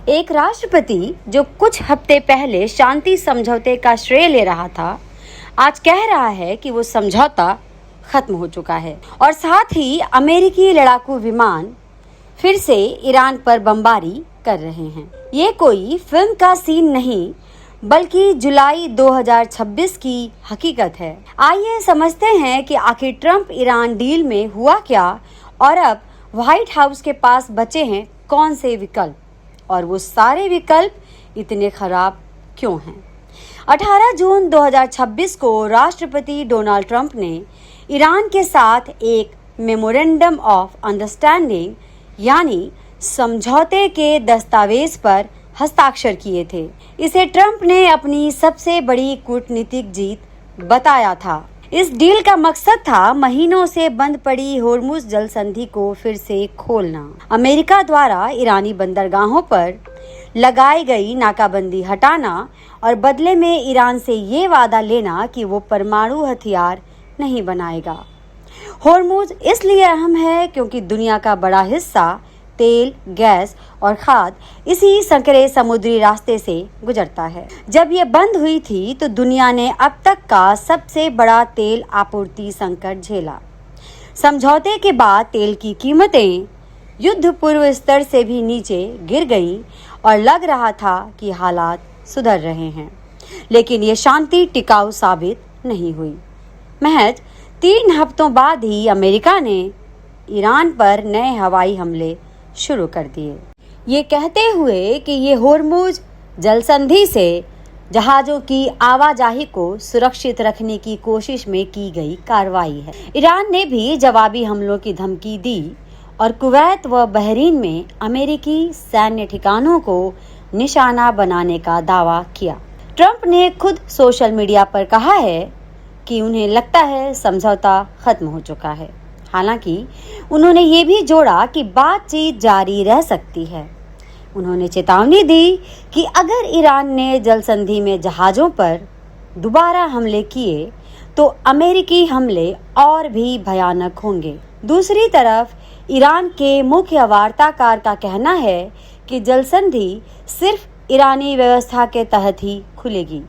एक राष्ट्रपति जो कुछ हफ्ते पहले शांति समझौते का श्रेय ले रहा था, आज कह रहा है कि वो समझौता खत्म हो चुका है और साथ ही अमेरिकी लड़ाकू विमान फिर से ईरान पर बमबारी कर रहे हैं। ये कोई फिल्म का सीन नहीं बल्कि जुलाई 2026 की हकीकत है। आइए समझते हैं कि आखिर ट्रंप ईरान डील में हुआ क्या और अब व्हाइट हाउस के पास बचे हैं कौन से विकल्प, और वो सारे विकल्प इतने खराब क्यों हैं। 18 जून 2026 को राष्ट्रपति डोनाल्ड ट्रंप ने ईरान के साथ एक मेमोरेंडम ऑफ अंडरस्टैंडिंग यानी समझौते के दस्तावेज पर हस्ताक्षर किए थे। इसे ट्रंप ने अपनी सबसे बड़ी कूटनीतिक जीत बताया था। इस डील का मकसद था महीनों से बंद पड़ी होर्मुज जल संधि को फिर से खोलना, अमेरिका द्वारा ईरानी बंदरगाहों पर लगाई गई नाकाबंदी हटाना और बदले में ईरान से ये वादा लेना कि वो परमाणु हथियार नहीं बनाएगा। होर्मुज इसलिए अहम है क्योंकि दुनिया का बड़ा हिस्सा तेल, गैस और खाद इसी संकरे समुद्री रास्ते से गुजरता है। जब ये बंद हुई थी तो दुनिया ने अब तक का सबसे बड़ा तेल आपूर्ति संकट झेला। समझौते के बाद तेल की कीमतें युद्ध पूर्व स्तर से भी नीचे गिर गईं और लग रहा था कि हालात सुधर रहे हैं, लेकिन ये शांति टिकाऊ साबित नहीं हुई। महज 3 हफ्तों बाद ही अमेरिका ने ईरान पर नए हवाई हमले शुरू कर दिए, ये कहते हुए कि ये होर्मुज जलसंधि से जहाज़ों की आवाजाही को सुरक्षित रखने की कोशिश में की गई कार्रवाई है। ईरान ने भी जवाबी हमलों की धमकी दी और कुवैत व बहरीन में अमेरिकी सैन्य ठिकानों को निशाना बनाने का दावा किया। ट्रंप ने खुद सोशल मीडिया पर कहा है कि उन्हें लगता है समझौता खत्म हो चुका है। हालांकि उन्होंने ये भी जोड़ा कि बातचीत जारी रह सकती है। उन्होंने चेतावनी दी कि अगर ईरान ने जलसंधि में जहाज़ों पर दोबारा हमले किए तो अमेरिकी हमले और भी भयानक होंगे। दूसरी तरफ ईरान के मुख्य वार्ताकार का कहना है कि जलसंधि सिर्फ ईरानी व्यवस्था के तहत ही खुलेगी,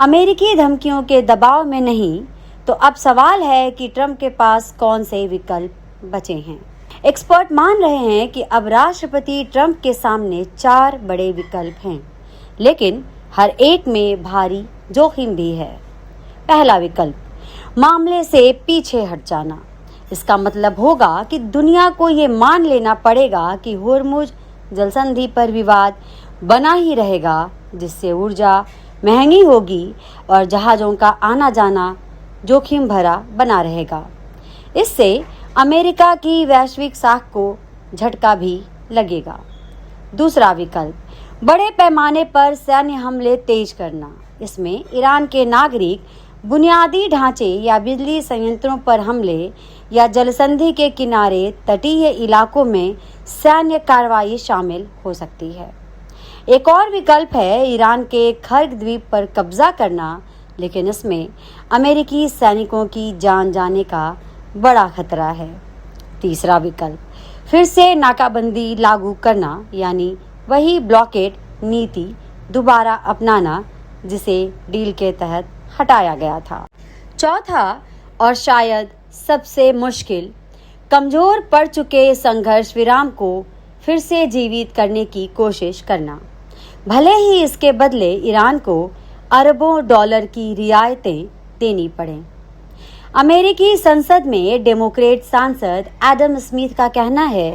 अमेरिकी धमकियों के दबाव में नहीं। तो अब सवाल है कि ट्रंप के पास कौन से विकल्प बचे हैं। एक्सपर्ट मान रहे हैं कि अब राष्ट्रपति ट्रंप के सामने 4 बड़े विकल्प हैं, लेकिन हर एक में भारी जोखिम भी है। पहला विकल्प, मामले से पीछे हट जाना। इसका मतलब होगा कि दुनिया को ये मान लेना पड़ेगा कि होर्मुज जलसंधि पर विवाद बना ही रहेगा, जिससे ऊर्जा महंगी होगी और जहाज़ों का आना जाना जोखिम भरा बना रहेगा। इससे अमेरिका की वैश्विक साख को झटका भी लगेगा। दूसरा विकल्प, बड़े पैमाने पर सैन्य हमले तेज करना। इसमें ईरान के नागरिक बुनियादी ढांचे या बिजली संयंत्रों पर हमले या जलसंधि के किनारे तटीय इलाकों में सैन्य कार्रवाई शामिल हो सकती है। एक और विकल्प है ईरान के खर्ग द्वीप पर कब्जा करना, लेकिन इसमें अमेरिकी सैनिकों की जान जाने का बड़ा खतरा है। तीसरा विकल्प, फिर से नाकाबंदी लागू करना, यानी वही ब्लॉकेड नीति दोबारा अपनाना जिसे डील के तहत हटाया गया था। चौथा और शायद सबसे मुश्किल, कमजोर पड़ चुके संघर्ष विराम को फिर से जीवित करने की कोशिश करना, भले ही इसके बदले ईरान को अरबों डॉलर की रियायतें देनी पड़ें। अमेरिकी संसद में डेमोक्रेट सांसद एडम स्मिथ का कहना है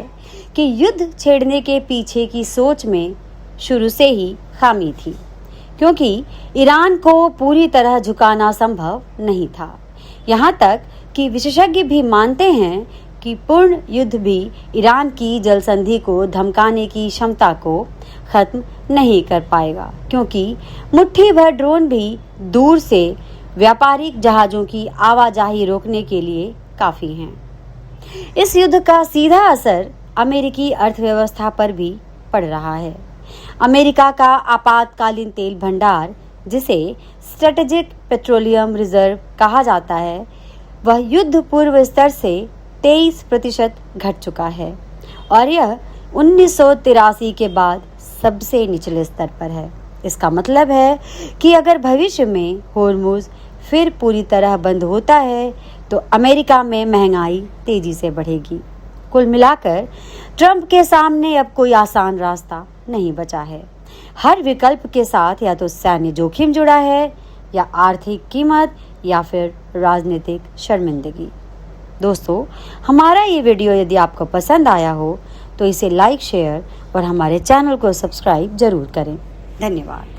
कि युद्ध छेड़ने के पीछे की सोच में शुरू से ही खामी थी, क्योंकि ईरान को पूरी तरह झुकाना संभव नहीं था। यहाँ तक कि विशेषज्ञ भी मानते हैं कि पूर्ण युद्ध भी ईरान की जलसंधि को धमकाने की क्षमता को खत्म नहीं कर पाएगा, क्योंकि मुट्ठी भर ड्रोन भी दूर से व्यापारिक जहाज़ों की आवाजाही रोकने के लिए काफ़ी हैं। इस युद्ध का सीधा असर अमेरिकी अर्थव्यवस्था पर भी पड़ रहा है। अमेरिका का आपातकालीन तेल भंडार, जिसे स्ट्रेटेजिक पेट्रोलियम रिजर्व कहा जाता है, वह युद्ध पूर्व स्तर से 23% घट चुका है और यह 1983 के बाद सबसे निचले स्तर पर है। इसका मतलब है कि अगर भविष्य में होर्मुज़ फिर पूरी तरह बंद होता है तो अमेरिका में महंगाई तेजी से बढ़ेगी। कुल मिलाकर ट्रंप के सामने अब कोई आसान रास्ता नहीं बचा है। हर विकल्प के साथ या तो सैन्य जोखिम जुड़ा है, या आर्थिक कीमत, या फिर राजनीतिक शर्मिंदगी। दोस्तों, हमारा ये वीडियो यदि आपको पसंद आया हो तो इसे लाइक, शेयर और हमारे चैनल को सब्सक्राइब जरूर करें। धन्यवाद।